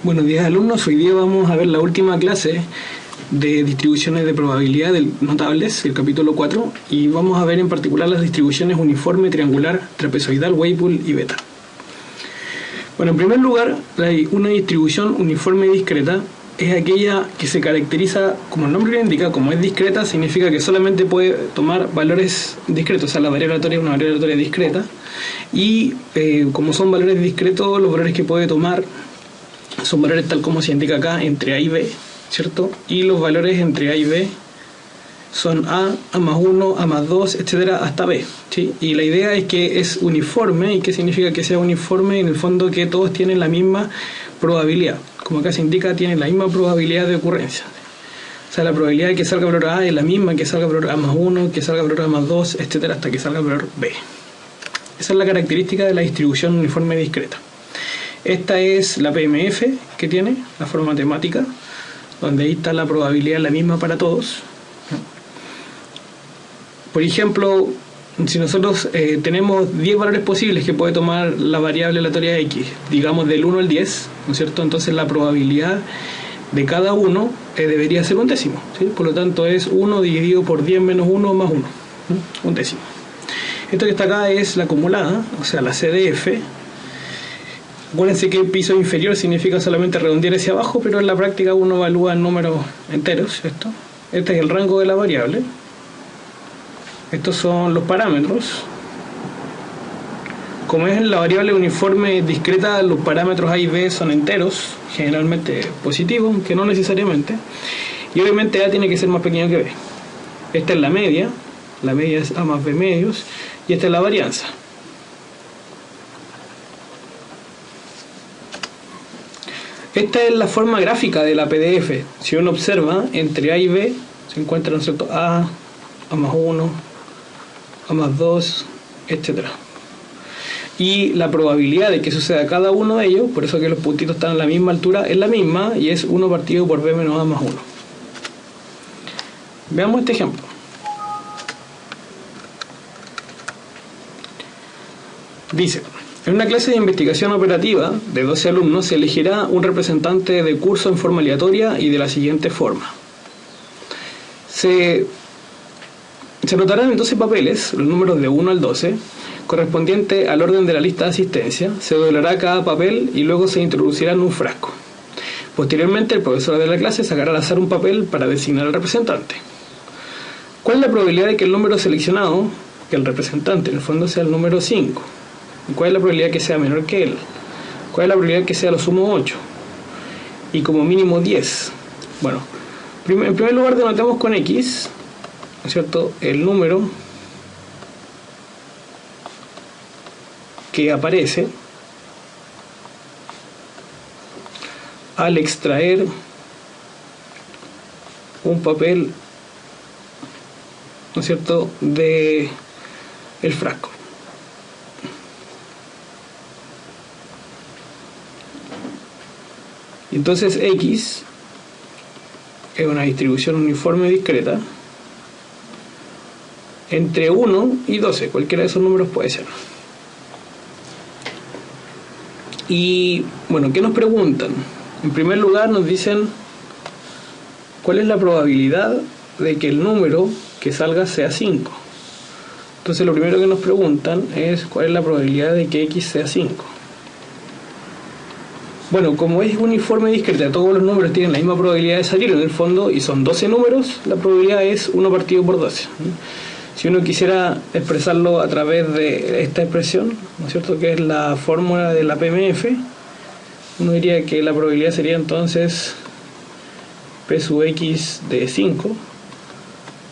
Buenos días, alumnos. Hoy día vamos a ver la última clase de distribuciones de probabilidad notables, el capítulo 4, y vamos a ver en particular las distribuciones uniforme, triangular, trapezoidal, Weibull y beta. Bueno, en primer lugar, una distribución uniforme discreta es aquella que se caracteriza, como el nombre lo indica, como es discreta, significa que solamente puede tomar valores discretos, o sea, la variable aleatoria es una variable aleatoria discreta, y como son valores discretos, los valores que puede tomar son valores tal como se indica acá, entre A y B, ¿cierto? Y los valores entre A y B son A más 1, A más 2, etcétera, hasta B, ¿sí? Y la idea es que es uniforme. ¿Y qué significa que sea uniforme? En el fondo que todos tienen la misma probabilidad. Como acá se indica, tienen la misma probabilidad de ocurrencia. O sea, la probabilidad de que salga valor A es la misma que salga valor A más 1, que salga valor A más 2, etcétera, hasta que salga valor B. Esa es la característica de la distribución uniforme discreta. Esta es la PMF que tiene, la forma matemática, donde ahí está la probabilidad la misma para todos. Por ejemplo, si nosotros tenemos 10 valores posibles que puede tomar la variable aleatoria X, digamos del 1 al 10, ¿no es cierto? Entonces la probabilidad de cada uno debería ser un décimo, ¿sí? Por lo tanto es 1 dividido por 10 menos 1 más 1, ¿no? Un décimo. Esto que está acá es la acumulada, o sea, la CDF. Acuérdense que el piso inferior significa solamente redondear hacia abajo, pero en la práctica uno evalúa en números enteros, ¿cierto? Este es el rango de la variable. Estos son los parámetros. Como es la variable uniforme discreta, los parámetros A y B son enteros, generalmente positivos, aunque no necesariamente. Y obviamente A tiene que ser más pequeño que B. Esta es la media es A más B medios, y esta es la varianza. Esta es la forma gráfica de la PDF. Si uno observa, entre A y B se encuentran, ¿no es cierto?, A más 1, A más 2, etc. Y la probabilidad de que suceda cada uno de ellos, por eso que los puntitos están a la misma altura, es la misma, y es 1 partido por B menos A más 1. Veamos este ejemplo. Dice: en una clase de investigación operativa de 12 alumnos se elegirá un representante de curso en forma aleatoria y de la siguiente forma. Se anotarán en 12 papeles los números de 1 al 12, correspondiente al orden de la lista de asistencia. Se doblará cada papel y luego se introducirá en un frasco. Posteriormente, el profesor de la clase sacará al azar un papel para designar al representante. ¿Cuál es la probabilidad de que el número seleccionado, que el representante en el fondo, sea el número 5? ¿Cuál es la probabilidad que sea menor que él? ¿Cuál es la probabilidad que sea lo sumo 8? Y como mínimo 10. Bueno, en primer lugar denotemos con X, ¿no es cierto?, el número que aparece al extraer un papel, ¿no es cierto?, de el frasco. Entonces X es una distribución uniforme discreta entre 1 y 12, cualquiera de esos números puede ser. Y bueno, ¿qué nos preguntan? En primer lugar nos dicen cuál es la probabilidad de que el número que salga sea 5. Entonces lo primero que nos preguntan es cuál es la probabilidad de que X sea 5. Bueno, como es uniforme discreta, todos los números tienen la misma probabilidad de salir en el fondo, y son 12 números, la probabilidad es 1 partido por 12. Si uno quisiera expresarlo a través de esta expresión, ¿no es cierto?, que es la fórmula de la PMF, uno diría que la probabilidad sería entonces P sub X de 5,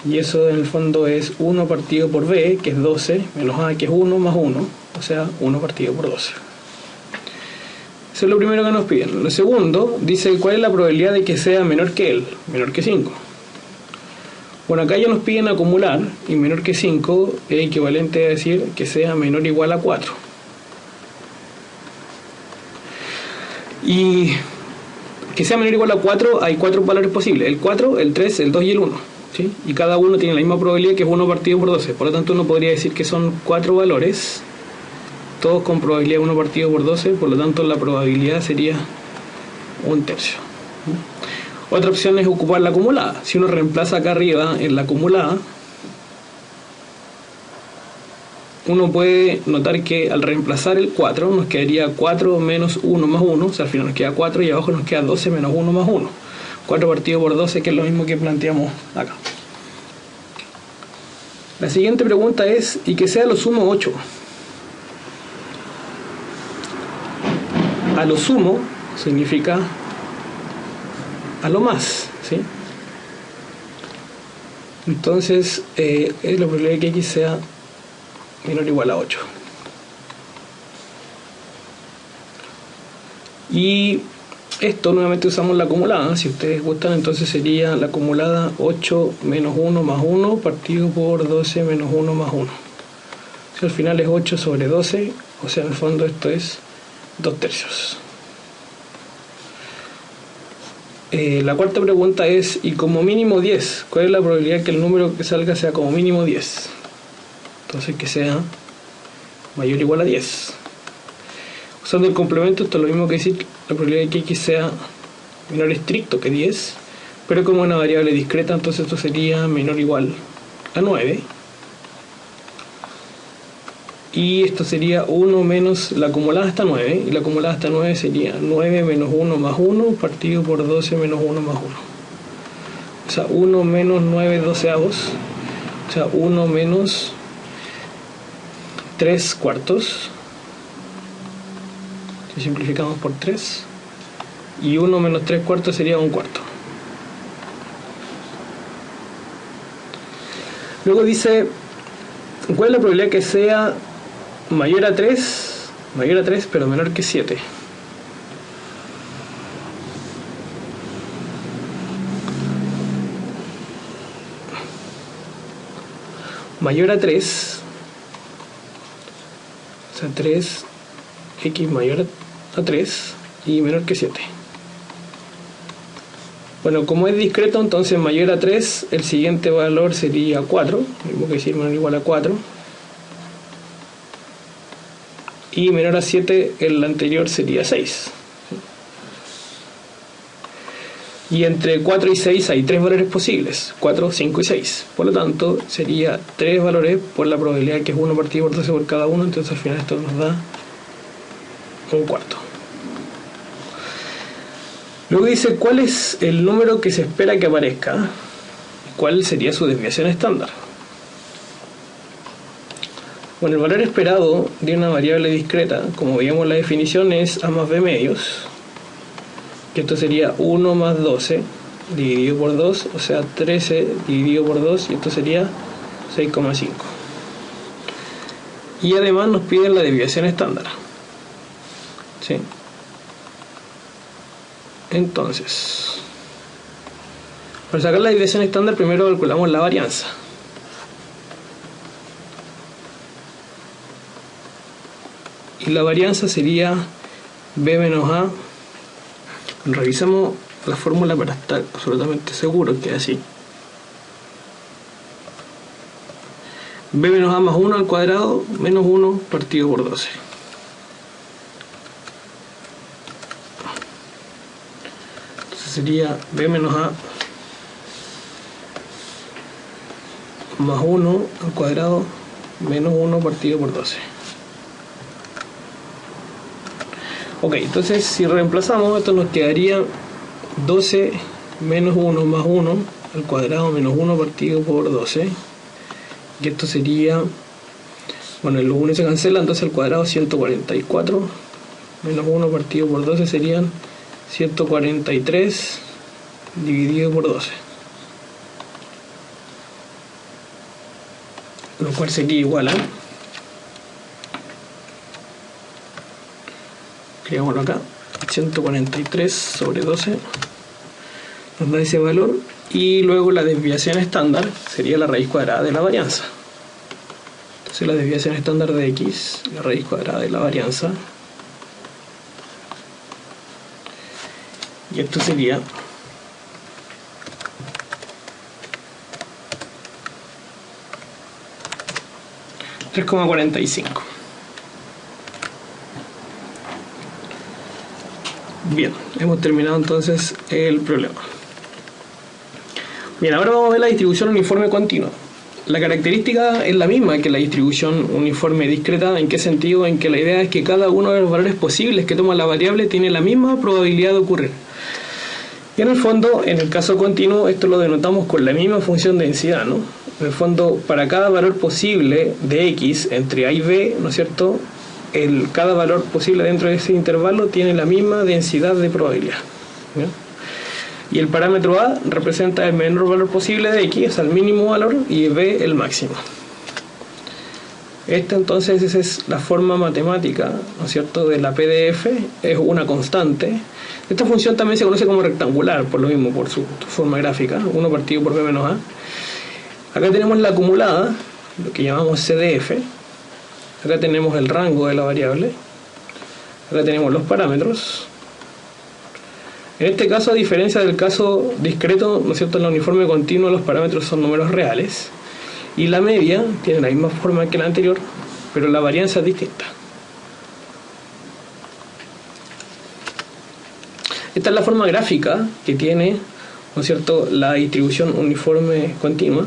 y eso en el fondo es 1 partido por B, que es 12, menos A, que es 1, más 1, o sea, 1 partido por 12. Eso es lo primero que nos piden. Lo segundo dice cuál es la probabilidad de que sea menor que él, menor que 5. Bueno, acá ya nos piden acumular, y menor que 5 es equivalente a decir que sea menor o igual a 4. Y que sea menor o igual a 4, hay 4 valores posibles: el 4, el 3, el 2 y el 1, ¿sí? Y cada uno tiene la misma probabilidad, que es 1 partido por 12. Por lo tanto uno podría decir que son 4 valores, todos con probabilidad 1 partido por 12, por lo tanto la probabilidad sería 1/3. Otra opción es ocupar la acumulada. Si uno reemplaza acá arriba en la acumulada, uno puede notar que al reemplazar el 4 nos quedaría 4 menos 1 más 1, o sea, al final nos queda 4 y abajo nos queda 12 menos 1 más 1. 4 partido por 12, que es lo mismo que planteamos acá. La siguiente pregunta es, y que sea lo sumo 8. A lo sumo significa a lo más, ¿sí? Entonces, es la probabilidad de que x sea menor o igual a 8. Y esto nuevamente usamos la acumulada. Si ustedes gustan, entonces sería la acumulada 8 menos 1 más 1 partido por 12 menos 1 más 1. Si al final es 8 sobre 12, o sea, en el fondo esto es 2/3. La cuarta pregunta es, y como mínimo 10, ¿cuál es la probabilidad que el número que salga sea como mínimo 10? Entonces que sea mayor o igual a 10. Usando el complemento, esto es lo mismo que decir la probabilidad de que x sea menor estricto que 10, pero como una variable discreta, entonces esto sería menor o igual a 9. Y esto sería 1 menos, la acumulada hasta 9, y la acumulada hasta 9 sería 9 menos 1 más 1 partido por 12 menos 1 más 1. O sea, 1 menos 9 doceavos, o sea, 1 menos 3 cuartos, si simplificamos por 3, y 1 menos 3 cuartos sería 1 cuarto. Luego dice, ¿cuál es la probabilidad que sea mayor a 3, pero menor que 7? Mayor a 3, o sea, 3, x mayor a 3 y menor que 7. Bueno, como es discreto, entonces mayor a 3, el siguiente valor sería 4, mismo que decir menor o igual a 4. Y menor a 7, el anterior sería 6. Y entre 4 y 6 hay 3 valores posibles, 4, 5 y 6. Por lo tanto, sería 3 valores por la probabilidad que es 1 partido por 12 por cada uno, entonces al final esto nos da 1 cuarto. Luego dice, ¿cuál es el número que se espera que aparezca? ¿Cuál sería su desviación estándar? Bueno, el valor esperado de una variable discreta, como veíamos en la definición, es a más b medios, que esto sería 1 más 12 dividido por 2, o sea 13 dividido por 2, y esto sería 6,5. Y además nos piden la desviación estándar, ¿sí? Entonces, para sacar la desviación estándar, primero calculamos la varianza. Y la varianza sería b menos a. Revisamos la fórmula para estar absolutamente seguro que es así. b menos a más 1 al cuadrado menos 1 partido por 12. Entonces sería b menos a más 1 al cuadrado menos 1 partido por 12. Ok, entonces si reemplazamos, esto nos quedaría 12 menos 1 más 1 al cuadrado menos 1 partido por 12. Y esto sería, bueno, el 1 se cancela, entonces al cuadrado 144 menos 1 partido por 12 serían 143 dividido por 12. Lo cual sería igual a, escribámoslo acá, 143 sobre 12 nos da ese valor, y luego la desviación estándar sería la raíz cuadrada de la varianza. Entonces la desviación estándar de x, la raíz cuadrada de la varianza, y esto sería 3,45. Bien, hemos terminado entonces el problema. Bien, ahora vamos a ver la distribución uniforme continua. La característica es la misma que la distribución uniforme discreta. ¿En qué sentido? En que la idea es que cada uno de los valores posibles que toma la variable tiene la misma probabilidad de ocurrir. Y en el fondo, en el caso continuo, esto lo denotamos con la misma función de densidad, ¿no? En el fondo, para cada valor posible de x entre a y b, ¿no es cierto?, cada valor posible dentro de ese intervalo tiene la misma densidad de probabilidad, ¿ya? Y el parámetro a representa el menor valor posible de x, o sea, el mínimo valor, y b el máximo. Esta entonces esa es la forma matemática, ¿no es cierto?, de la PDF, es una constante. Esta función también se conoce como rectangular, por lo mismo, por su forma gráfica, 1 partido por b menos a. Acá tenemos la acumulada, lo que llamamos CDF. Acá tenemos el rango de la variable. Acá tenemos los parámetros. En este caso, a diferencia del caso discreto, ¿no es cierto?, en la uniforme continua los parámetros son números reales. Y la media tiene la misma forma que la anterior, pero la varianza es distinta. Esta es la forma gráfica que tiene, ¿no es cierto?, la distribución uniforme continua.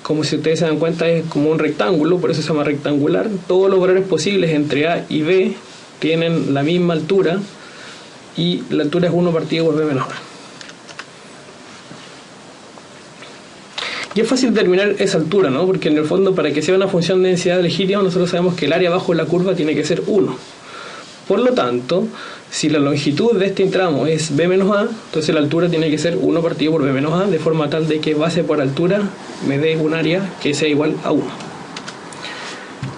Como si ustedes se dan cuenta, es como un rectángulo, por eso se llama rectangular. Todos los valores posibles entre a y b tienen la misma altura, y la altura es 1 partido por b menos a. Y es fácil determinar esa altura, ¿no? Porque en el fondo, para que sea una función de densidad legítima, nosotros sabemos que el área bajo la curva tiene que ser 1. Por lo tanto, si la longitud de este tramo es b menos a, entonces la altura tiene que ser 1 partido por b menos a, de forma tal de que base por altura me dé un área que sea igual a 1.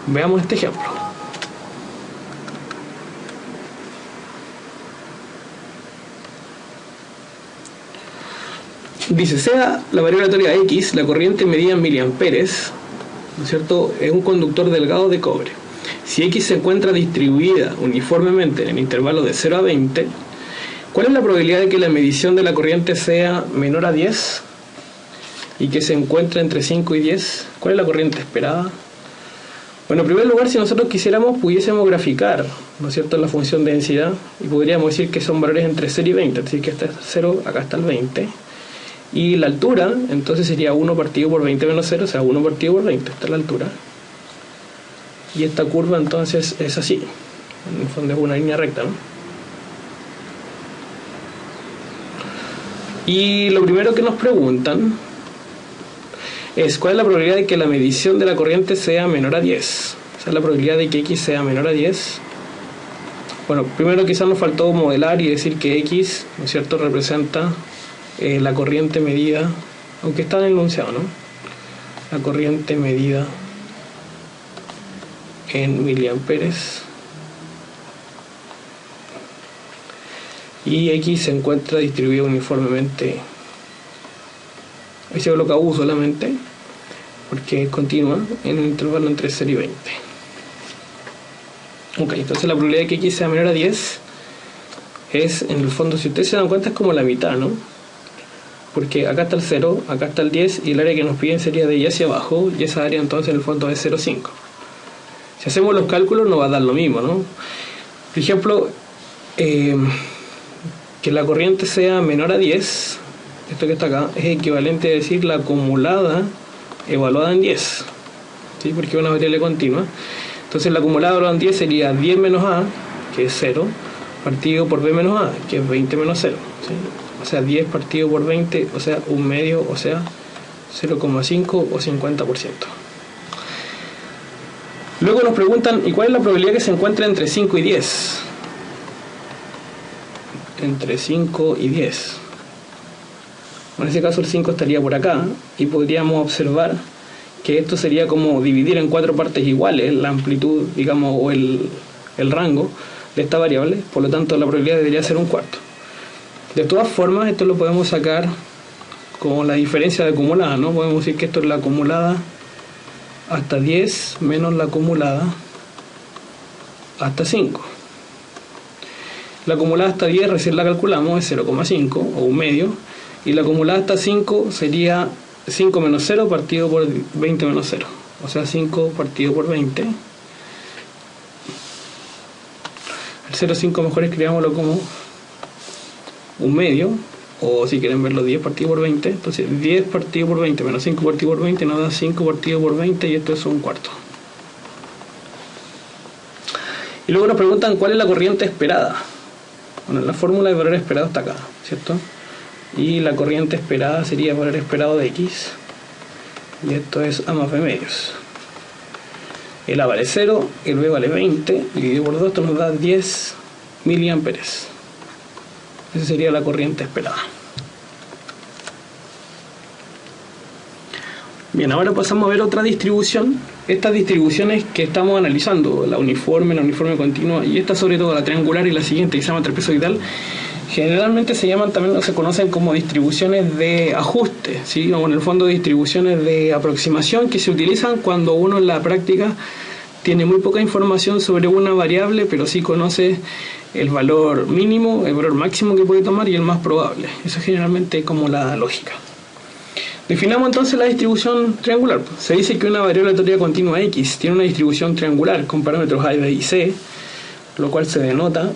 Veamos este ejemplo. Dice, sea la variable aleatoria x la corriente medida en miliamperes, ¿no es cierto?, es un conductor delgado de cobre. Si x se encuentra distribuida uniformemente en el intervalo de 0 a 20, ¿cuál es la probabilidad de que la medición de la corriente sea menor a 10 y que se encuentre entre 5 y 10? ¿Cuál es la corriente esperada? Bueno, en primer lugar, si nosotros quisiéramos, pudiésemos graficar, ¿no es cierto?, la función de densidad, y podríamos decir que son valores entre 0 y 20, es decir, que este es 0, acá está el 20. Y la altura, entonces sería 1 partido por 20 menos 0, o sea, 1 partido por 20, esta es la altura. Y esta curva entonces es así, en el fondo es una línea recta, ¿no? Y lo primero que nos preguntan es ¿cuál es la probabilidad de que la medición de la corriente sea menor a 10? O sea, la probabilidad de que x sea menor a 10. Bueno, primero quizás nos faltó modelar y decir que x, ¿no es cierto?, representa la corriente medida, aunque está en el enunciado, ¿no?, la corriente medida en miliamperes, y x se encuentra distribuido uniformemente. Ahí se coloca u solamente porque es continua en un intervalo entre 0 y 20. Ok, entonces la probabilidad de que x sea menor a 10 es, en el fondo, si ustedes se dan cuenta, es como la mitad, ¿no? Porque acá está el 0, acá está el 10, y el área que nos piden sería de y hacia abajo, y esa área entonces en el fondo es 0,5. Si hacemos los cálculos nos va a dar lo mismo, ¿no? Por ejemplo, que la corriente sea menor a 10, esto que está acá, es equivalente a decir la acumulada evaluada en 10, ¿sí?, porque es una variable continua. Entonces la acumulada evaluada en 10 sería 10 menos a, que es 0, partido por b menos a, que es 20 menos 0, ¿sí? O sea, 10 partido por 20, o sea, un medio, o sea, 0,5 o 50%. Luego nos preguntan, ¿y cuál es la probabilidad que se encuentre entre 5 y 10? Entre 5 y 10. En ese caso el 5 estaría por acá, y podríamos observar que esto sería como dividir en 4 partes iguales la amplitud, digamos, o el rango de esta variable. Por lo tanto, la probabilidad debería ser un cuarto. De todas formas, esto lo podemos sacar como la diferencia de acumulada, ¿no? Podemos decir que esto es la acumulada hasta 10 menos la acumulada hasta 5. La acumulada hasta 10 recién la calculamos, es 0,5 o un medio, y la acumulada hasta 5 sería 5 menos 0 partido por 20 menos 0, o sea, 5 partido por 20. El 0,5 mejor escribámoslo como un medio, o si quieren verlo 10 partido por 20, entonces 10 partido por 20 menos 5 partido por 20 nos da 5 partido por 20 y esto es un cuarto. Y luego nos preguntan cuál es la corriente esperada. Bueno, la fórmula de valor esperado está acá, ¿cierto? Y la corriente esperada sería el valor esperado de X, y esto es A más B medios. El A vale 0, el B vale 20, dividido por 2, esto nos da 10 miliamperes. Esa sería la corriente esperada. Bien, ahora pasamos a ver otra distribución. Estas distribuciones que estamos analizando, la uniforme continua, y esta sobre todo la triangular y la siguiente que se llama trapezoidal, generalmente se llaman también, o se conocen como distribuciones de ajuste, ¿sí? O en el fondo distribuciones de aproximación que se utilizan cuando uno en la práctica tiene muy poca información sobre una variable, pero sí conoce el valor mínimo, el valor máximo que puede tomar y el más probable. Eso es generalmente como la lógica. Definamos entonces la distribución triangular. Se dice que una variable aleatoria continua X tiene una distribución triangular con parámetros A, B y C, lo cual se denota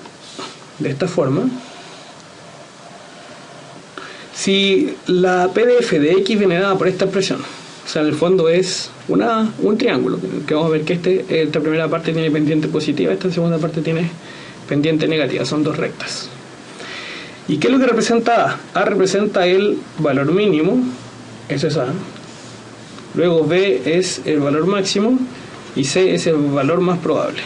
de esta forma. Si la PDF de X viene dada por esta expresión, o sea, en el fondo es un triángulo, que vamos a ver que esta primera parte tiene pendiente positiva, esta segunda parte tiene pendiente negativa, son dos rectas. ¿Y qué es lo que representa A? A representa el valor mínimo, eso es A. Luego B es el valor máximo y C es el valor más probable.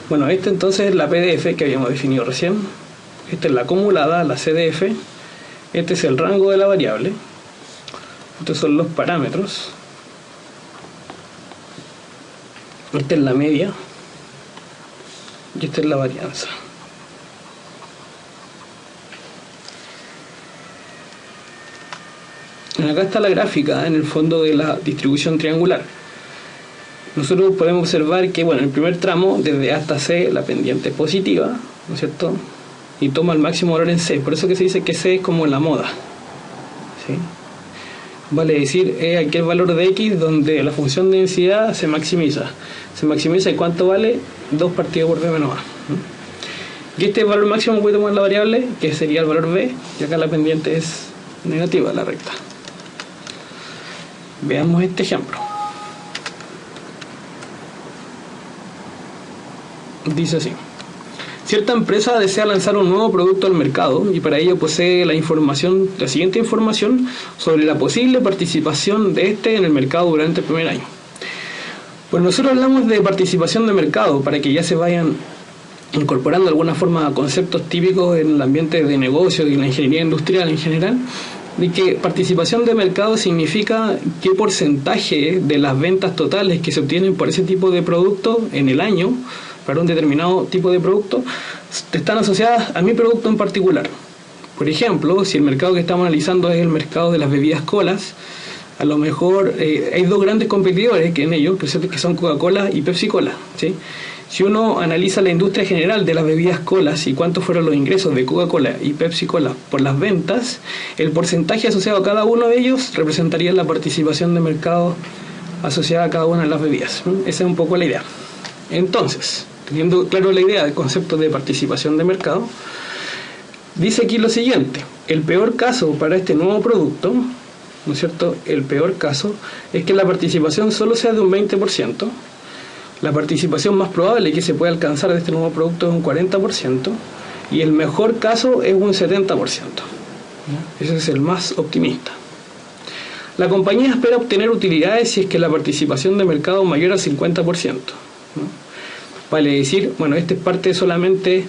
Bueno, esta entonces es la PDF que habíamos definido recién. Esta es la acumulada, la CDF. Este es el rango de la variable. Estos son los parámetros. Esta es la media. Y esta es la varianza. Acá está la gráfica en el fondo de la distribución triangular. Nosotros podemos observar que, bueno, en el primer tramo, desde A hasta C, la pendiente es positiva, ¿no es cierto? Y toma el máximo valor en C. Por eso que se dice que C es como la moda, ¿sí? Vale decir, es aquel valor de X donde la función de densidad se maximiza. Se maximiza, ¿y cuánto vale? 2 partido por B menos A. Y este valor máximo puede tomar la variable, que sería el valor B, y acá la pendiente es negativa, la recta. Veamos este ejemplo. Dice así: cierta empresa desea lanzar un nuevo producto al mercado y para ello posee la siguiente información sobre la posible participación de este en el mercado durante el primer año. Pues nosotros hablamos de participación de mercado para que ya se vayan incorporando de alguna forma conceptos típicos en el ambiente de negocio y la ingeniería industrial en general, de que participación de mercado significa qué porcentaje de las ventas totales que se obtienen por ese tipo de producto en el año, para un determinado tipo de producto, están asociadas a mi producto en particular. Por ejemplo, si el mercado que estamos analizando es el mercado de las bebidas colas, a lo mejor hay dos grandes competidores que en ellos, que son Coca-Cola y Pepsi-Cola, ¿sí? Si uno analiza la industria general de las bebidas colas y cuántos fueron los ingresos de Coca-Cola y Pepsi-Cola por las ventas, el porcentaje asociado a cada uno de ellos representaría la participación de mercado asociada a cada una de las bebidas. Esa es un poco la idea. Entonces, teniendo claro la idea del concepto de participación de mercado, dice aquí lo siguiente: el peor caso para este nuevo producto, ¿no es cierto? El peor caso es que la participación solo sea de un 20%. La participación más probable que se pueda alcanzar de este nuevo producto es un 40%, y el mejor caso es un 70%. Ese es el más optimista. La compañía espera obtener utilidades si es que la participación de mercado es mayor al 50%. Vale decir, bueno, este es parte solamente,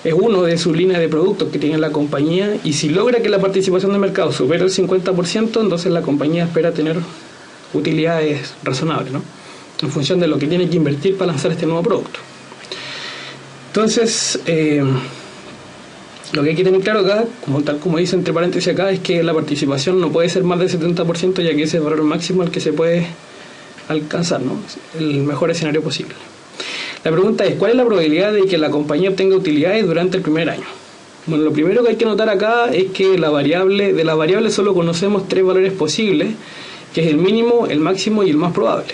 es uno de sus líneas de productos que tiene la compañía, y si logra que la participación de mercado supere el 50%, entonces la compañía espera tener utilidades razonables, ¿no? En función de lo que tiene que invertir para lanzar este nuevo producto. Entonces, lo que hay que tener claro acá, tal como dice entre paréntesis acá, es que la participación no puede ser más del 70%, ya que ese es el valor máximo al que se puede alcanzar, ¿no? El mejor escenario posible. La pregunta es, ¿cuál es la probabilidad de que la compañía obtenga utilidades durante el primer año? Bueno, lo primero que hay que notar acá es que de la variable solo conocemos 3 valores posibles, que es el mínimo, el máximo y el más probable.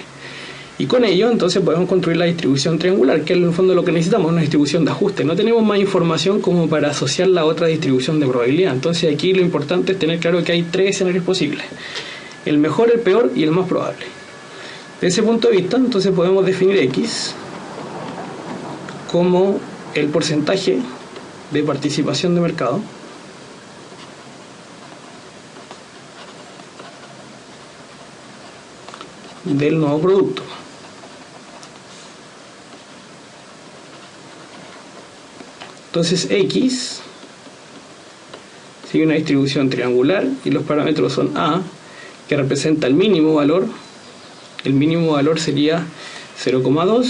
Y con ello entonces podemos construir la distribución triangular, que es en el fondo lo que necesitamos, una distribución de ajuste. No tenemos más información como para asociarla a otra distribución de probabilidad. Entonces aquí lo importante es tener claro que hay tres escenarios posibles: el mejor, el peor y el más probable. De ese punto de vista, entonces podemos definir X como el porcentaje de participación de mercado del nuevo producto. Entonces X sigue una distribución triangular y los parámetros son A, que representa el mínimo valor. El mínimo valor sería 0,2.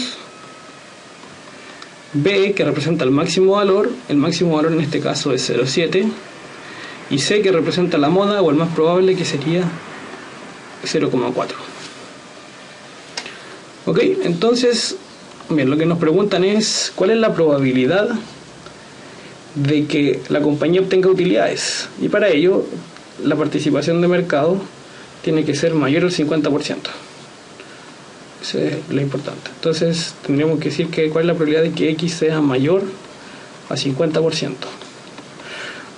B, que representa el máximo valor en este caso es 0,7. Y C, que representa la moda o el más probable, que sería 0,4. Ok, entonces, bien, lo que nos preguntan es ¿cuál es la probabilidad de que la compañía obtenga utilidades? Y para ello, la participación de mercado tiene que ser mayor al 50%. Eso es lo importante. Entonces tendríamos que decir que cuál es la probabilidad de que X sea mayor a 50%.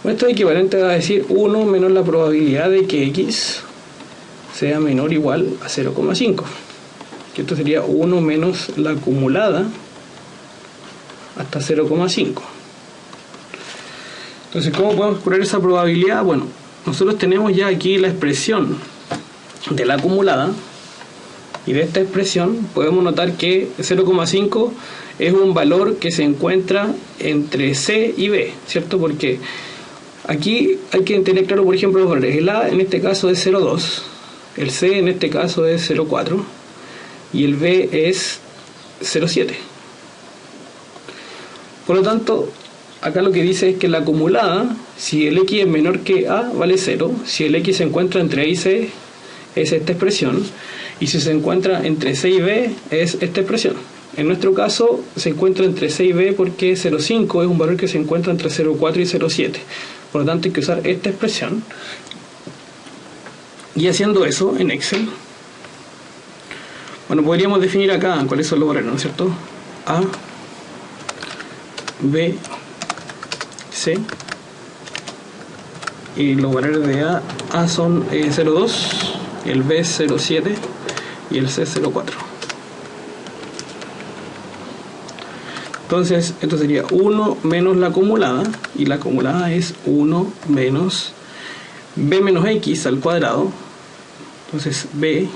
Bueno, esto es equivalente a decir 1 menos la probabilidad de que X sea menor o igual a 0,5. Que esto sería 1 menos la acumulada hasta 0,5. Entonces, ¿cómo podemos calcular esa probabilidad? Bueno, nosotros tenemos ya aquí la expresión de la acumulada. Y de esta expresión podemos notar que 0,5 es un valor que se encuentra entre C y B, ¿cierto? Porque aquí hay que tener claro, por ejemplo, los valores. El A en este caso es 0,2, el C en este caso es 0,4 y el B es 0,7. Por lo tanto, acá lo que dice es que la acumulada, si el X es menor que A, vale 0. Si el X se encuentra entre A y C, es esta expresión. Y si se encuentra entre C y B, es esta expresión. En nuestro caso se encuentra entre C y B porque 0,5 es un valor que se encuentra entre 0,4 y 0,7. Por lo tanto hay que usar esta expresión. Y haciendo eso en Excel, bueno, podríamos definir acá cuáles son los valores, ¿no es cierto? A, B, C. Y los valores de A son 0,2, el B es 0,7 y el C es 0,4. Entonces esto sería 1 menos la acumulada, y la acumulada es 1 menos B menos X al cuadrado. Entonces B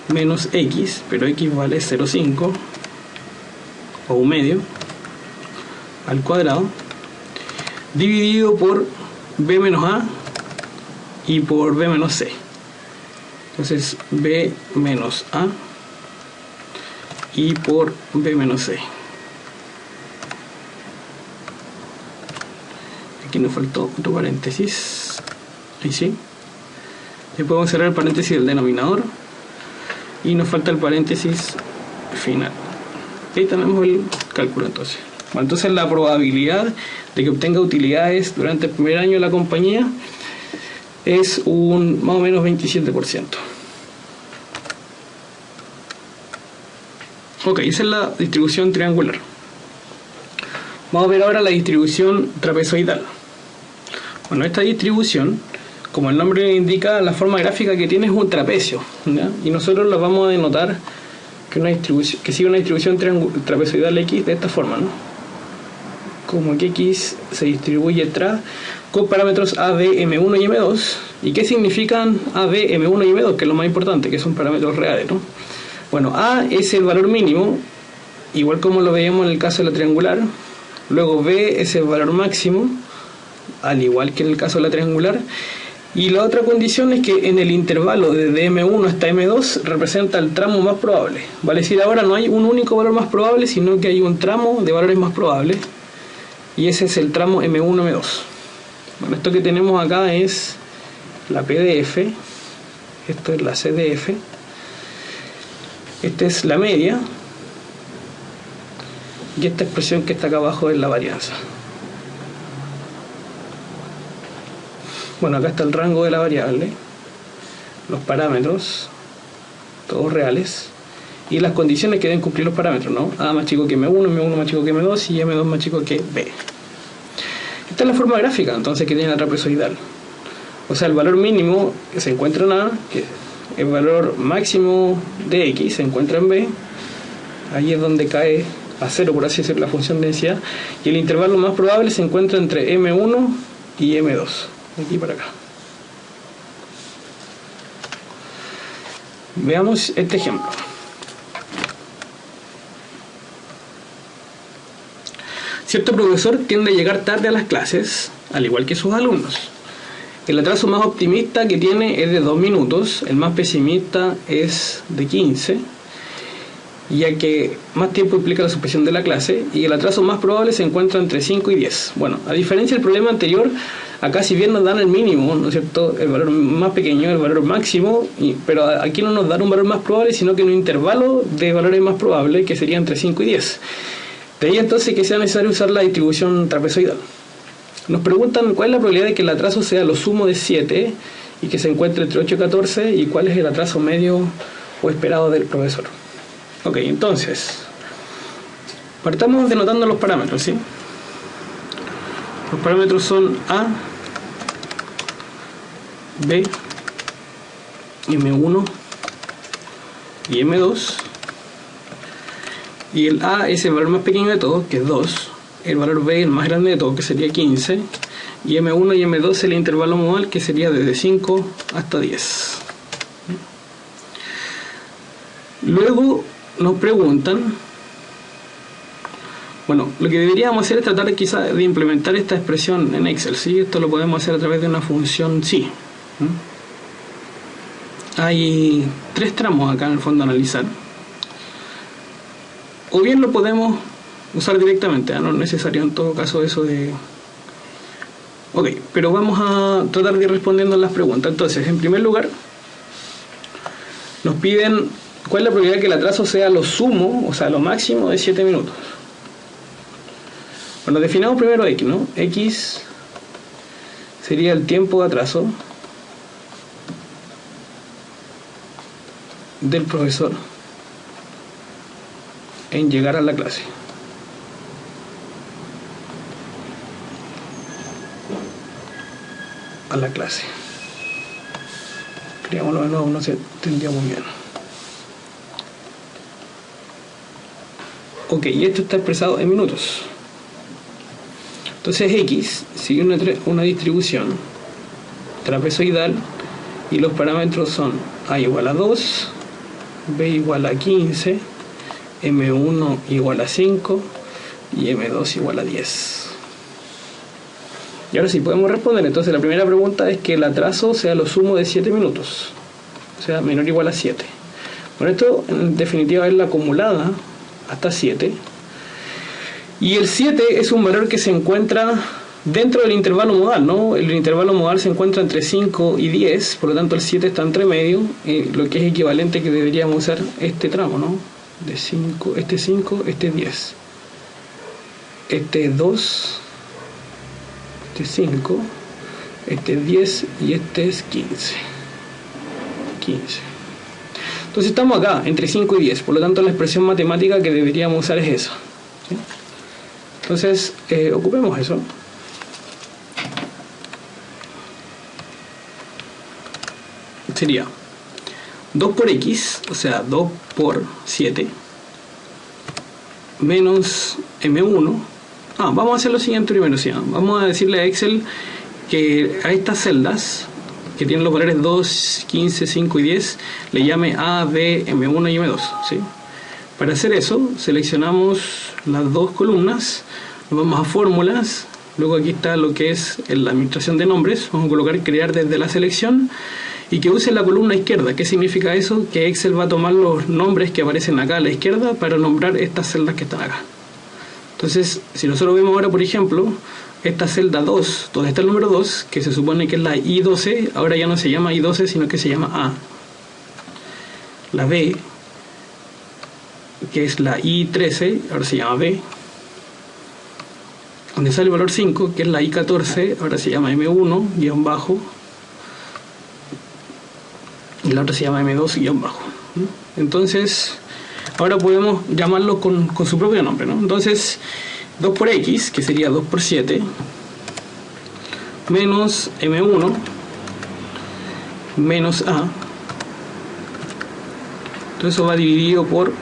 menos X, pero X vale 0,5 o 1 medio al cuadrado, dividido por B menos A y por B menos C. Entonces B menos A y por B menos C. Aquí nos faltó otro paréntesis. Ahí sí. Y podemos cerrar el paréntesis del denominador. Y nos falta el paréntesis final. Ahí tenemos el cálculo entonces. Bueno, entonces la probabilidad de que obtenga utilidades durante el primer año de la compañía es un más o menos 27%. Ok, esa es la distribución triangular. Vamos a ver ahora la distribución trapezoidal. Bueno, esta distribución, como el nombre indica, la forma gráfica que tiene es un trapecio, ¿ya? Y nosotros lo vamos a denotar que sigue una distribución trapezoidal X de esta forma, ¿no? Como que X se distribuye con parámetros A, B, M1 y M2. ¿Y qué significan A, B, M1 y M2? Que es lo más importante, que son parámetros reales, ¿no? Bueno, A es el valor mínimo, igual como lo veíamos en el caso de la triangular. Luego B es el valor máximo, al igual que en el caso de la triangular. Y la otra condición es que en el intervalo desde M1 hasta M2 representa el tramo más probable. Vale decir, ahora no hay un único valor más probable, sino que hay un tramo de valores más probables. Y ese es el tramo M1-M2. Bueno, esto que tenemos acá es la PDF. Esto es la CDF. Esta es la media. Y esta expresión que está acá abajo es la varianza. Bueno, acá está el rango de la variable, los parámetros, todos reales, y las condiciones que deben cumplir los parámetros, ¿no? A más chico que M1, M1 más chico que M2 y M2 más chico que B. Esta es la forma gráfica entonces que tiene la trapezoidal. O sea, el valor mínimo que se encuentra en A, que el valor máximo de X se encuentra en B, ahí es donde cae a cero, por así decirlo, la función de densidad, y el intervalo más probable se encuentra entre M1 y M2, aquí para acá. Veamos este ejemplo. Cierto profesor tiende a llegar tarde a las clases, al igual que sus alumnos. El atraso más optimista que tiene es de 2 minutos, el más pesimista es de 15, ya que más tiempo implica la suspensión de la clase, y el atraso más probable se encuentra entre 5 y 10. Bueno, a diferencia del problema anterior, acá si bien nos dan el mínimo, ¿no es cierto?, el valor más pequeño, el valor máximo, pero aquí no nos dan un valor más probable, sino que un intervalo de valores más probables, que sería entre 5 y 10. De ahí entonces que sea necesario usar la distribución trapezoidal. Nos preguntan cuál es la probabilidad de que el atraso sea lo sumo de 7 y que se encuentre entre 8 y 14, y cuál es el atraso medio o esperado del profesor. Ok, entonces partamos denotando los parámetros, ¿sí? Los parámetros son A, B, M1 y M2, y el A es el valor más pequeño de todos, que es 2, el valor B el más grande de todos, que sería 15, y M1 y M2 es el intervalo modal, que sería desde 5 hasta 10. Luego nos preguntan, bueno, lo que deberíamos hacer es tratar quizá de implementar esta expresión en Excel, ¿sí? Esto lo podemos hacer a través de una función sí. Hay 3 tramos acá en el fondo a analizar. O bien lo podemos usar directamente, no es necesario en todo caso eso de... Ok, pero vamos a tratar de ir respondiendo a las preguntas. Entonces, en primer lugar, nos piden cuál es la probabilidad de que el atraso sea lo sumo, o sea, lo máximo de 7 minutos. Bueno, definamos primero X, ¿no? X sería el tiempo de atraso del profesor en llegar a la clase. Creámoslo de nuevo, no se entendía muy bien. Ok, y esto está expresado en minutos. Entonces X sigue una distribución trapezoidal y los parámetros son A igual a 2, B igual a 15, M1 igual a 5 y M2 igual a 10. Y ahora sí podemos responder. Entonces la primera pregunta es que el atraso sea lo sumo de 7 minutos, o sea, menor o igual a 7. Bueno, esto en definitiva es la acumulada hasta 7. Y el 7 es un valor que se encuentra dentro del intervalo modal, ¿no? El intervalo modal se encuentra entre 5 y 10, por lo tanto el 7 está entre medio, lo que es equivalente que deberíamos usar este tramo, ¿no? De 5, este 5, este 10. Este 2, este 5, este 10 y este es 15. Entonces estamos acá, entre 5 y 10, por lo tanto la expresión matemática que deberíamos usar es esa, ¿sí? Entonces, ocupemos eso. Sería 2 por X, o sea, 2 por 7, menos M1. Vamos a hacer lo siguiente primero, ¿sí? Vamos a decirle a Excel que a estas celdas, que tienen los valores 2, 15, 5 y 10, le llame A, B, M1 y M2, ¿sí? Para hacer eso, seleccionamos las dos columnas, nos vamos a fórmulas, luego aquí está lo que es la administración de nombres, vamos a colocar crear desde la selección y que use la columna izquierda. ¿Qué significa eso? Que Excel va a tomar los nombres que aparecen acá a la izquierda para nombrar estas celdas que están acá. Entonces, si nosotros vemos ahora, por ejemplo, esta celda 2, donde está el número 2, que se supone que es la I12, ahora ya no se llama I12, sino que se llama A. La B, que es la I13, ahora se llama B. Donde sale el valor 5, que es la I14, ahora se llama M1, guión bajo. Y la otra se llama M2, guión bajo. Entonces ahora podemos llamarlo con su propio nombre, ¿no? Entonces 2 por x, que sería 2 por 7, menos m1 menos a. Entonces eso va dividido por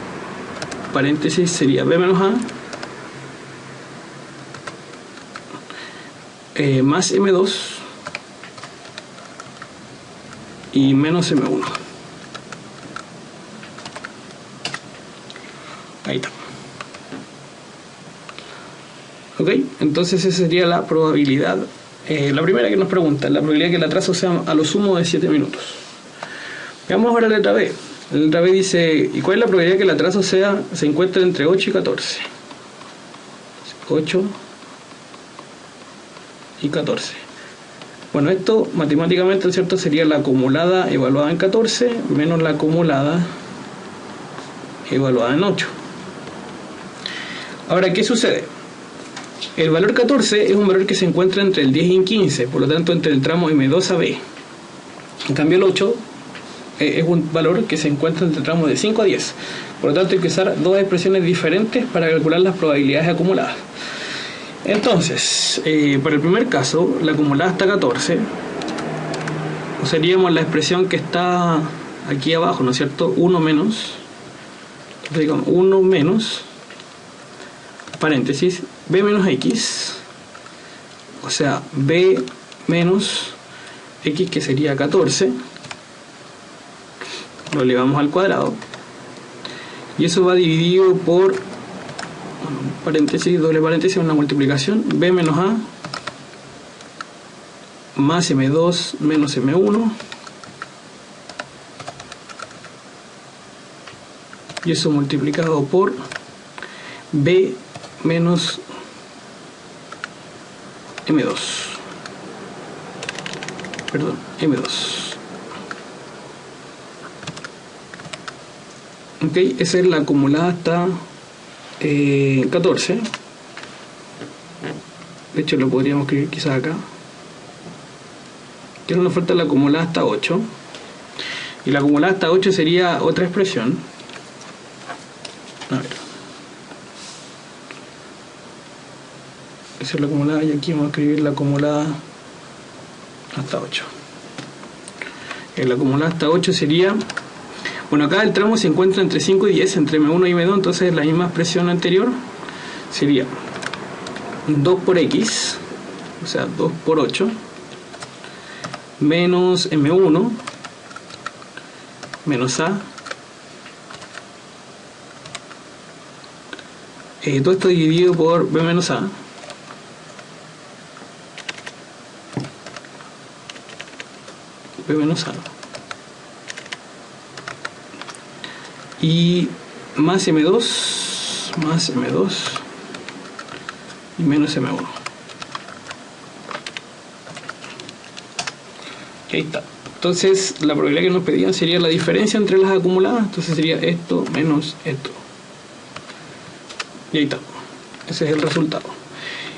paréntesis, sería b menos a más m2 y menos m1. Ahí está. Ok, entonces esa sería la probabilidad. La primera que nos pregunta, la probabilidad que el atraso sea a lo sumo de 7 minutos. Veamos ahora la letra B. La letra B dice, ¿y cuál es la probabilidad que el atraso se encuentre entre 8 y 14? 8 y 14. Bueno, esto matemáticamente, ¿cierto?, sería la acumulada evaluada en 14 menos la acumulada evaluada en 8. Ahora, ¿qué sucede? El valor 14 es un valor que se encuentra entre el 10 y el 15, por lo tanto entre el tramo M2 a B. En cambio el 8 es un valor que se encuentra entre el tramo de 5 a 10. Por lo tanto hay que usar dos expresiones diferentes para calcular las probabilidades acumuladas. Entonces, para el primer caso, la acumulada hasta 14, usaríamos la expresión que está aquí abajo, ¿no es cierto? 1 menos, entonces digamos 1 menos, paréntesis, b menos x, o sea, b menos x, que sería 14, lo elevamos al cuadrado, y eso va dividido por, paréntesis, doble paréntesis, una multiplicación, b menos a más m2 menos m1, y eso multiplicado por b menos m2, perdón, m2. Ok, esa es la acumulada hasta 14. De hecho lo podríamos escribir quizás acá, que nos falta la acumulada hasta 8, y la acumulada hasta 8 sería otra expresión. A ver, esa es la acumulada, y aquí vamos a escribir la acumulada hasta 8. La acumulada hasta 8 sería, bueno, acá el tramo se encuentra entre 5 y 10, entre M1 y M2, entonces la misma expresión anterior sería 2 por X, o sea, 2 por 8, menos M1, menos A, todo esto dividido por B menos A, B menos A, y más M2 y menos M1. Y ahí está. Entonces la probabilidad que nos pedían sería la diferencia entre las acumuladas, entonces sería esto menos esto. Y ahí está. Ese es el resultado.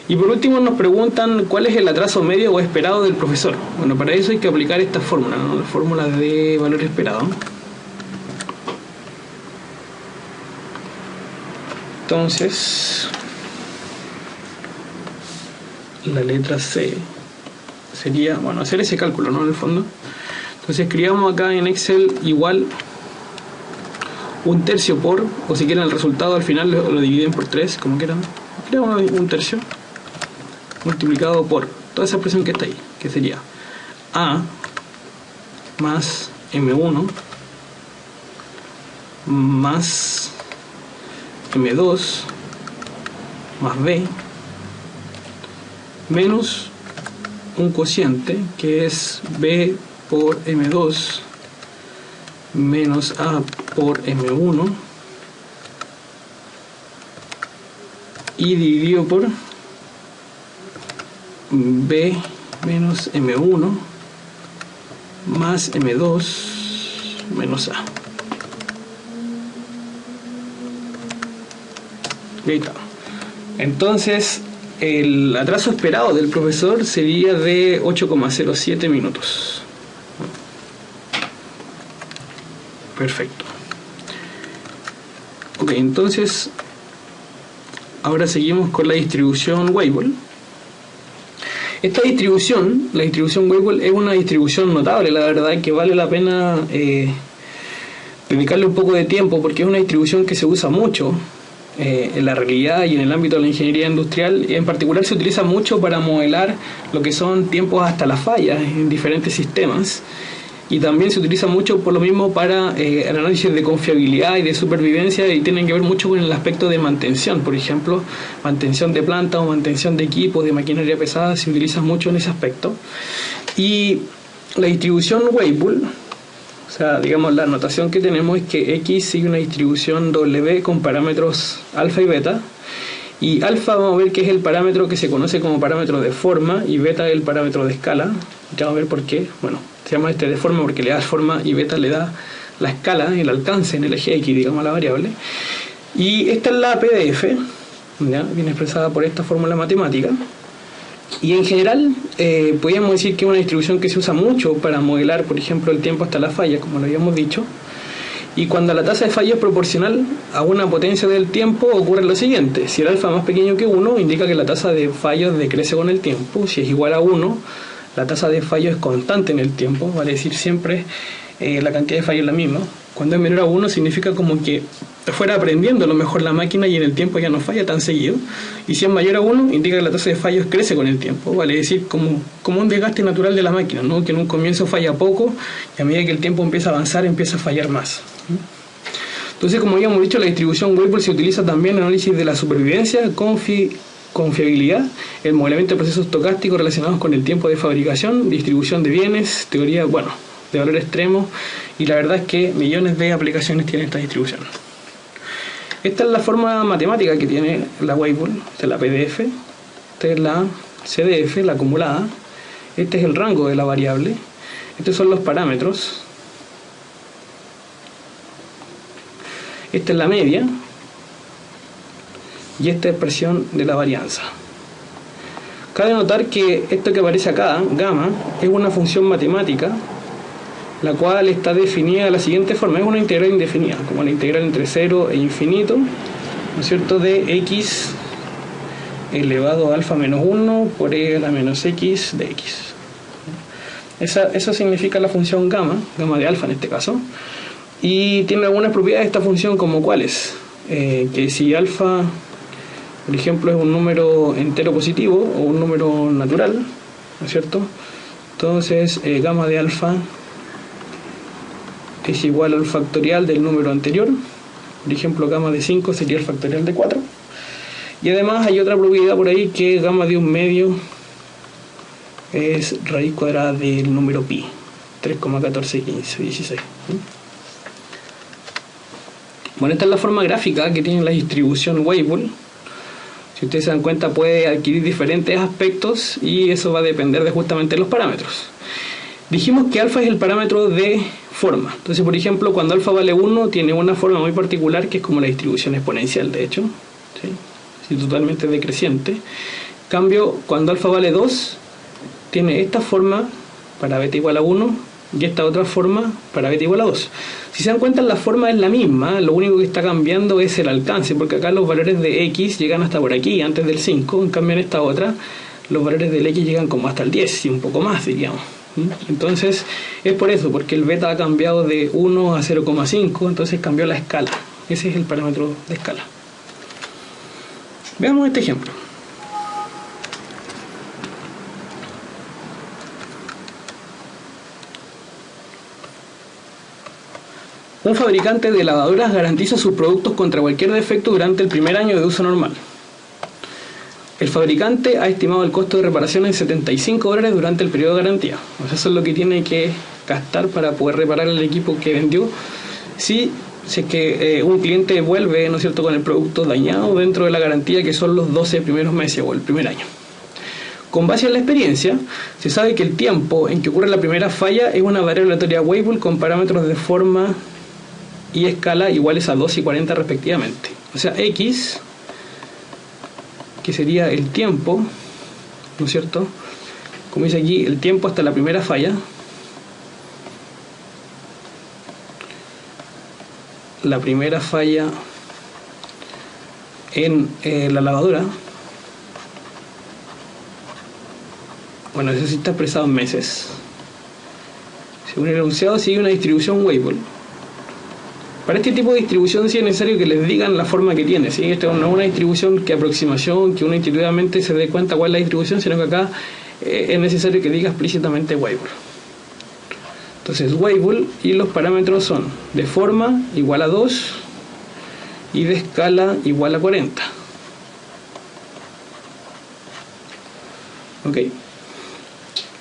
Y por último nos preguntan cuál es el atraso medio o esperado del profesor. Bueno, para eso hay que aplicar esta fórmula, ¿no? La fórmula de valor esperado. Entonces, la letra C sería, bueno, hacer ese cálculo, ¿no? En el fondo. Entonces escribamos acá en Excel igual 1/3 por, o si quieren el resultado al final lo dividen por 3, como quieran. Escribamos 1/3 multiplicado por toda esa expresión que está ahí, que sería A más M1 más M2 más B menos un cociente que es B por M2 menos A por M1 y dividido por B menos M1 más M2 menos A. Y ahí está. Entonces el atraso esperado del profesor sería de 8,07 minutos. Perfecto. Ok, entonces ahora seguimos con la distribución Weibull. Esta distribución, la distribución Weibull, es una distribución notable, la verdad, que vale la pena dedicarle un poco de tiempo porque es una distribución que se usa mucho en la realidad y en el ámbito de la ingeniería industrial. En particular se utiliza mucho para modelar lo que son tiempos hasta las fallas en diferentes sistemas. Y también se utiliza mucho por lo mismo para el análisis de confiabilidad y de supervivencia, y tienen que ver mucho con el aspecto de mantención. Por ejemplo, mantención de planta o mantención de equipos, de maquinaria pesada, se utiliza mucho en ese aspecto. Y la distribución Weibull, o sea, digamos, la notación que tenemos es que X sigue una distribución W con parámetros alfa y beta. Y alfa vamos a ver que es el parámetro que se conoce como parámetro de forma, y beta es el parámetro de escala. Ya vamos a ver por qué. Bueno, se llama de forma porque le da forma y beta le da la escala, el alcance en el eje X, digamos, a la variable. Y esta es la PDF, ¿ya? Viene expresada por esta fórmula matemática. Y en general podríamos decir que es una distribución que se usa mucho para modelar, por ejemplo, el tiempo hasta la falla, como lo habíamos dicho. Y cuando la tasa de fallo es proporcional a una potencia del tiempo, ocurre lo siguiente: si el alfa es más pequeño que 1, indica que la tasa de fallos decrece con el tiempo. Si es igual a 1, la tasa de fallo es constante en el tiempo, vale decir siempre la cantidad de fallo es la misma. Cuando es menor a 1 significa como que fuera aprendiendo a lo mejor la máquina y en el tiempo ya no falla tan seguido. Y si es mayor a 1, indica que la tasa de fallos crece con el tiempo, vale decir como un desgaste natural de la máquina, ¿no? Que en un comienzo falla poco y a medida que el tiempo empieza a avanzar empieza a fallar más. Entonces, como habíamos dicho, la distribución Weibull se utiliza también en análisis de la supervivencia, confiabilidad, el modelamiento de procesos estocásticos relacionados con el tiempo de fabricación, distribución de bienes, teoría, de valor extremo, y la verdad es que millones de aplicaciones tiene esta distribución. Esta es la forma matemática que tiene la Weibull, esta es la PDF, esta es la CDF, la acumulada, este es el rango de la variable, estos son los parámetros, esta es la media, y esta expresión de la varianza. Cabe notar que esto que aparece acá, gamma, es una función matemática, la cual está definida de la siguiente forma: es una integral indefinida, como la integral entre 0 e infinito, ¿no es cierto?, de x elevado a alfa menos 1 por e a la menos x de x. Eso significa la función gamma de alfa en este caso, y tiene algunas propiedades esta función, como cuáles, que si alfa, por ejemplo, es un número entero positivo o un número natural, ¿no es cierto?, entonces gamma de alfa es igual al factorial del número anterior. Por ejemplo, gamma de 5 sería el factorial de 4. Y además hay otra propiedad por ahí, que gamma de un medio es raíz cuadrada del número pi, 3,141516. Bueno, esta es la forma gráfica que tiene la distribución Weibull. Si ustedes se dan cuenta, puede adquirir diferentes aspectos y eso va a depender de justamente los parámetros. Dijimos que alfa es el parámetro de forma. Entonces, por ejemplo, cuando alfa vale 1, tiene una forma muy particular que es como la distribución exponencial, de hecho, ¿sí? Sí, totalmente decreciente. En cambio, cuando alfa vale 2, tiene esta forma para beta igual a 1 y esta otra forma para beta igual a 2. Si se dan cuenta, la forma es la misma, lo único que está cambiando es el alcance, porque acá los valores de x llegan hasta por aquí, antes del 5, en cambio en esta otra, los valores del x llegan como hasta el 10 y un poco más, diríamos. Entonces es por eso, porque el beta ha cambiado de 1 a 0,5, entonces cambió la escala. Ese es el parámetro de escala. Veamos este ejemplo. Un fabricante de lavadoras garantiza sus productos contra cualquier defecto durante el primer año de uso normal. El fabricante ha estimado el costo de reparación en $75 durante el periodo de garantía. O sea, eso es lo que tiene que gastar para poder reparar el equipo que vendió. Si es que un cliente vuelve, ¿no es cierto?, con el producto dañado dentro de la garantía, que son los 12 primeros meses o el primer año. Con base en la experiencia, se sabe que el tiempo en que ocurre la primera falla es una variable aleatoria Weibull con parámetros de forma y escala iguales a 2 y 40 respectivamente. O sea, x, que sería el tiempo, ¿no es cierto?, como dice aquí, el tiempo hasta la primera falla, la primera falla en la lavadora, bueno, eso sí está expresado en meses. Según el enunciado sigue una distribución Weibull. Para este tipo de distribución sí es necesario que les digan la forma que tiene, ¿sí? Esta no es una distribución que aproximación, que uno intuitivamente se dé cuenta cuál es la distribución, sino que acá es necesario que diga explícitamente Weibull. Entonces Weibull, y los parámetros son de forma igual a 2 y de escala igual a 40. Ok.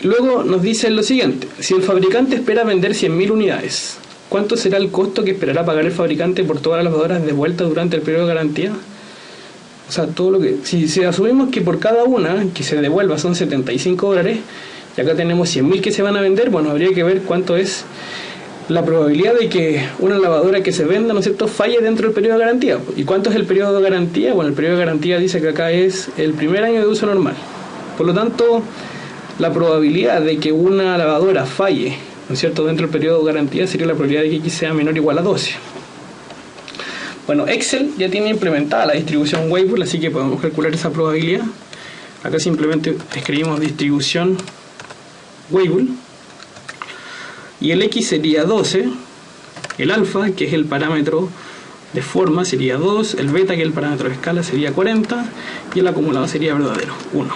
Luego nos dice lo siguiente: si el fabricante espera vender 100.000 unidades, ¿cuánto será el costo que esperará pagar el fabricante por todas las lavadoras de vuelta durante el periodo de garantía? O sea, todo lo que, si asumimos que por cada una que se devuelva son $75, y acá tenemos 100.000 que se van a vender, bueno, habría que ver cuánto es la probabilidad de que una lavadora que se venda, ¿no es cierto?, falle dentro del periodo de garantía. ¿Y cuánto es el periodo de garantía? Bueno, el periodo de garantía dice que acá es el primer año de uso normal. Por lo tanto, la probabilidad de que una lavadora falle, ¿no es cierto?, dentro del periodo de garantía sería la probabilidad de que X sea menor o igual a 12. Bueno, Excel ya tiene implementada la distribución Weibull, así que podemos calcular esa probabilidad. Acá simplemente escribimos distribución Weibull, y el X sería 12, el alfa, que es el parámetro de forma, sería 2, el beta, que es el parámetro de escala, sería 40, y el acumulado sería verdadero, 1.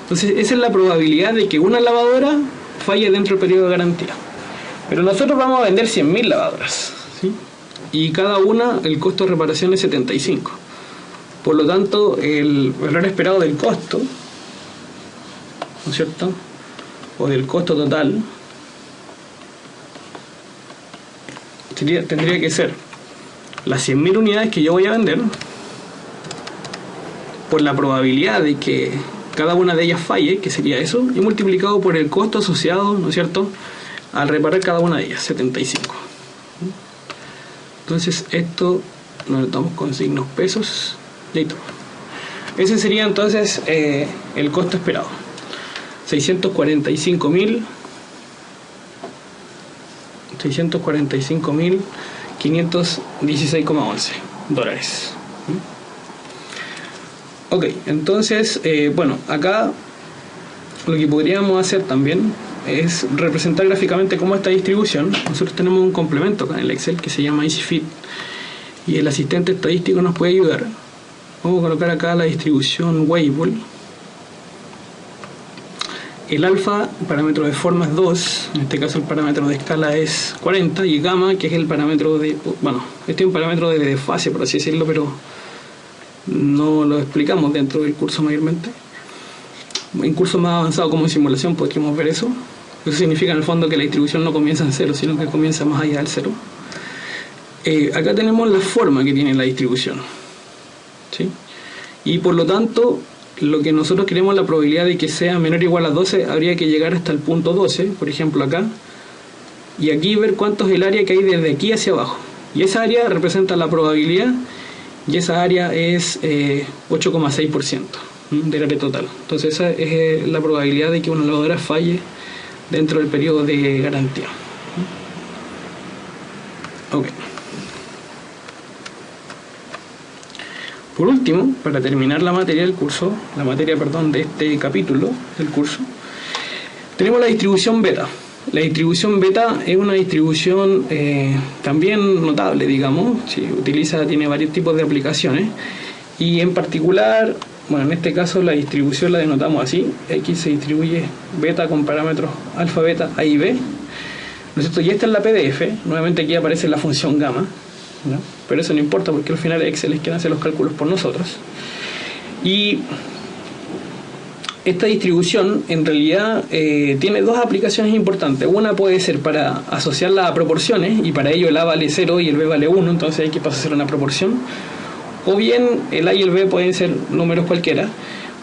Entonces esa es la probabilidad de que una lavadora falle dentro del periodo de garantía. Pero nosotros vamos a vender 100.000 lavadoras, ¿sí? Y cada una el costo de reparación es 75. Por lo tanto, el valor esperado del costo, ¿no es cierto?, o del costo total, tendría que ser las 100.000 unidades que yo voy a vender por la probabilidad de que cada una de ellas falle, que sería eso, y multiplicado por el costo asociado, ¿no es cierto?, al reparar cada una de ellas, 75. Entonces esto lo notamos con signos pesos, listo. Ese sería entonces el costo esperado, 645.516,11 dólares. Ok, entonces, bueno, acá lo que podríamos hacer también es representar gráficamente cómo esta distribución. Nosotros tenemos un complemento acá en el Excel que se llama EasyFit, y el asistente estadístico nos puede ayudar. Vamos a colocar acá la distribución Weibull. El alfa, parámetro de forma, es 2, en este caso el parámetro de escala es 40, y gamma, que es el parámetro de, bueno, este es un parámetro de desfase, por así decirlo, pero no lo explicamos dentro del curso mayormente. En cursos más avanzados como en simulación podríamos ver eso. Eso significa en el fondo que la distribución no comienza en 0, sino que comienza más allá del 0. Acá tenemos la forma que tiene la distribución, ¿sí? Y por lo tanto, lo que nosotros queremos, la probabilidad de que sea menor o igual a 12, habría que llegar hasta el punto 12, por ejemplo acá, y aquí ver cuánto es el área que hay desde aquí hacia abajo. Y esa área representa la probabilidad, y esa área es 8,6% del área total. Entonces esa es la probabilidad de que una lavadora falle dentro del periodo de garantía. Ok. Por último, para terminar la materia del curso, de este capítulo del curso, tenemos la distribución beta. La distribución beta es una distribución también notable, digamos. Sí, tiene varios tipos de aplicaciones, y en particular, bueno, en este caso la distribución la denotamos así: X se distribuye beta con parámetros alfa, beta, A y B, ¿no es cierto? Y esta es la PDF. Nuevamente aquí aparece la función gamma, ¿no? Pero eso no importa, porque al final Excel es quien hace los cálculos por nosotros. Y esta distribución en realidad tiene dos aplicaciones importantes. Una puede ser para asociarla a proporciones, y para ello el A vale 0 y el B vale 1, entonces hay que pasar a ser una proporción. O bien el A y el B pueden ser números cualquiera,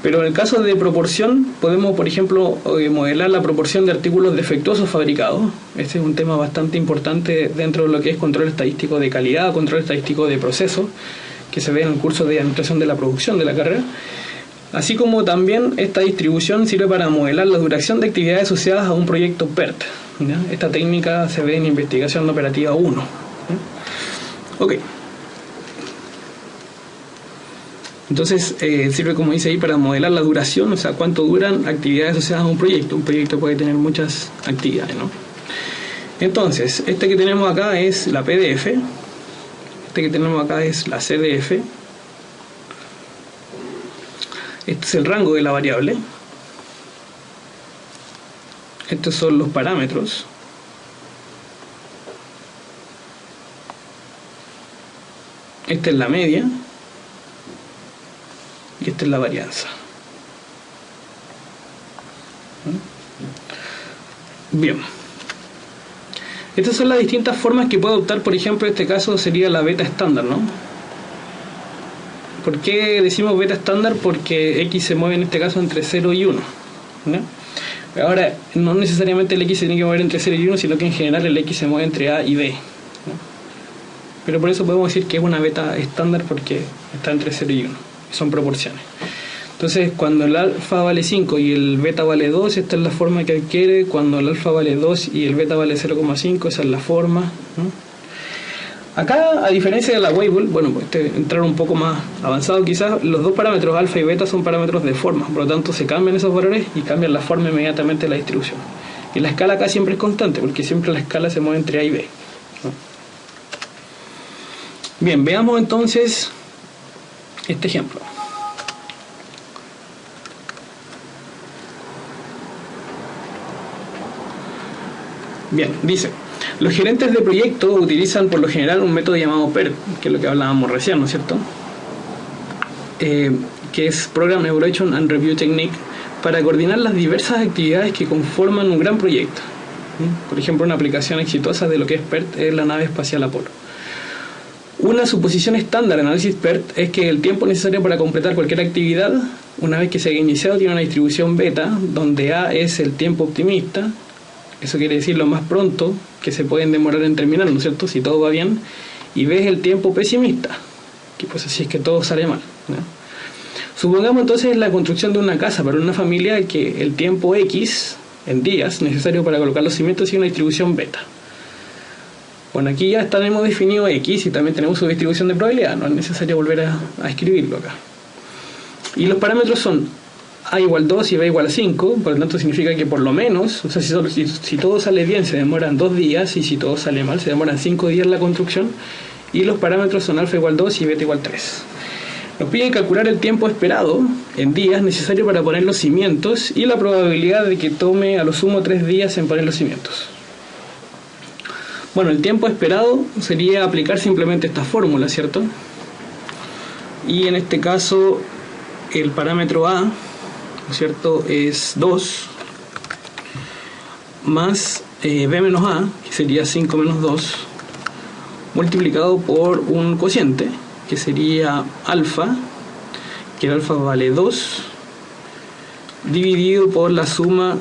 pero en el caso de proporción podemos, por ejemplo, modelar la proporción de artículos defectuosos fabricados. Este es un tema bastante importante dentro de lo que es control estadístico de calidad, control estadístico de proceso, que se ve en el curso de administración de la producción de la carrera. Así como también esta distribución sirve para modelar la duración de actividades asociadas a un proyecto PERT, ¿ya? Esta técnica se ve en investigación operativa 1. ¿Ya? Ok. Entonces sirve, como dice ahí, para modelar la duración, o sea, cuánto duran actividades asociadas a un proyecto. Un proyecto puede tener muchas actividades, ¿no? Entonces, este que tenemos acá es la PDF, este que tenemos acá es la CDF, este es el rango de la variable, estos son los parámetros, esta es la media y esta es la varianza. Bien, estas son las distintas formas que puede adoptar. Por ejemplo, en este caso sería la beta estándar, ¿no? ¿Por qué decimos beta estándar? Porque X se mueve en este caso entre 0 y 1, ¿no? Ahora, no necesariamente el X se tiene que mover entre 0 y 1, sino que en general el X se mueve entre A y B, ¿no? Pero por eso podemos decir que es una beta estándar, porque está entre 0 y 1, son proporciones. Entonces, cuando el alfa vale 5 y el beta vale 2, esta es la forma que adquiere. Cuando el alfa vale 2 y el beta vale 0,5, esa es la forma, ¿no? Acá, a diferencia de la Weibull, bueno, pues entrar un poco más avanzado quizás, los dos parámetros alfa y beta son parámetros de forma, por lo tanto se cambian esos valores y cambian la forma inmediatamente de la distribución. Y la escala acá siempre es constante, porque siempre la escala se mueve entre A y B, ¿no? Bien, veamos entonces este ejemplo. Bien, dice: los gerentes de proyecto utilizan por lo general un método llamado PERT, que es lo que hablábamos recién, ¿no es cierto? Que es Program Evaluation and Review Technique, para coordinar las diversas actividades que conforman un gran proyecto. Por ejemplo, una aplicación exitosa de lo que es PERT es la nave espacial Apolo. Una suposición estándar de análisis PERT es que el tiempo necesario para completar cualquier actividad, una vez que se haya iniciado, tiene una distribución beta, donde A es el tiempo optimista. Eso quiere decir lo más pronto que se pueden demorar en terminar, ¿no es cierto?, si todo va bien. Y B es el tiempo pesimista, que pues así es que todo sale mal, ¿no? Supongamos entonces la construcción de una casa para una familia, que el tiempo X en días necesario para colocar los cimientos y una distribución beta. Bueno, aquí ya hemos definido X y también tenemos su distribución de probabilidad, no es necesario volver a escribirlo acá. Y los parámetros son A igual 2 y B igual a 5, por lo tanto significa que por lo menos, o sea, si todo sale bien se demoran 2 días, y si todo sale mal se demoran 5 días la construcción, y los parámetros son alfa igual 2 y beta igual 3. Nos piden calcular el tiempo esperado en días necesario para poner los cimientos y la probabilidad de que tome a lo sumo 3 días en poner los cimientos. Bueno, el tiempo esperado sería aplicar simplemente esta fórmula, ¿cierto? Y en este caso el parámetro A, ¿no es cierto?, es 2 más B menos A, que sería 5 menos 2, multiplicado por un cociente, que sería alfa, que el alfa vale 2, dividido por la suma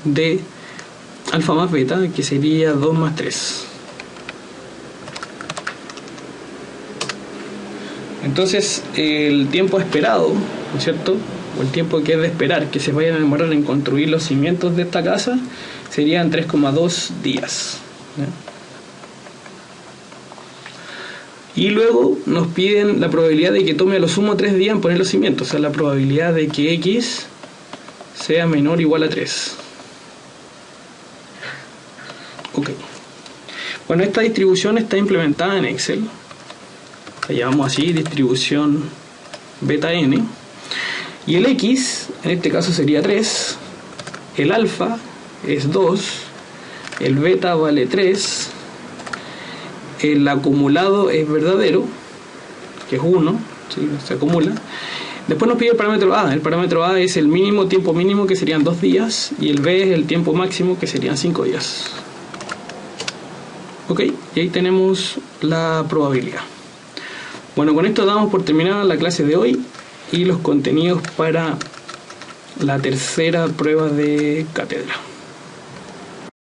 de alfa más beta, que sería 2 más 3. Entonces el tiempo esperado, ¿no es cierto?, o el tiempo que es de esperar que se vayan a demorar en construir los cimientos de esta casa, serían 3,2 días, ¿ya? Y luego nos piden la probabilidad de que tome a lo sumo 3 días en poner los cimientos, o sea, la probabilidad de que X sea menor o igual a 3. Ok. Bueno, esta distribución está implementada en Excel. La llamamos así, distribución beta n. Y el X, en este caso sería 3, el alfa es 2, el beta vale 3, el acumulado es verdadero, que es 1, ¿sí?, se acumula. Después nos pide el parámetro A. El parámetro A es el mínimo, tiempo mínimo, que serían 2 días, y el B es el tiempo máximo, que serían 5 días. Ok, y ahí tenemos la probabilidad. Bueno, con esto damos por terminada la clase de hoy y los contenidos para la tercera prueba de cátedra.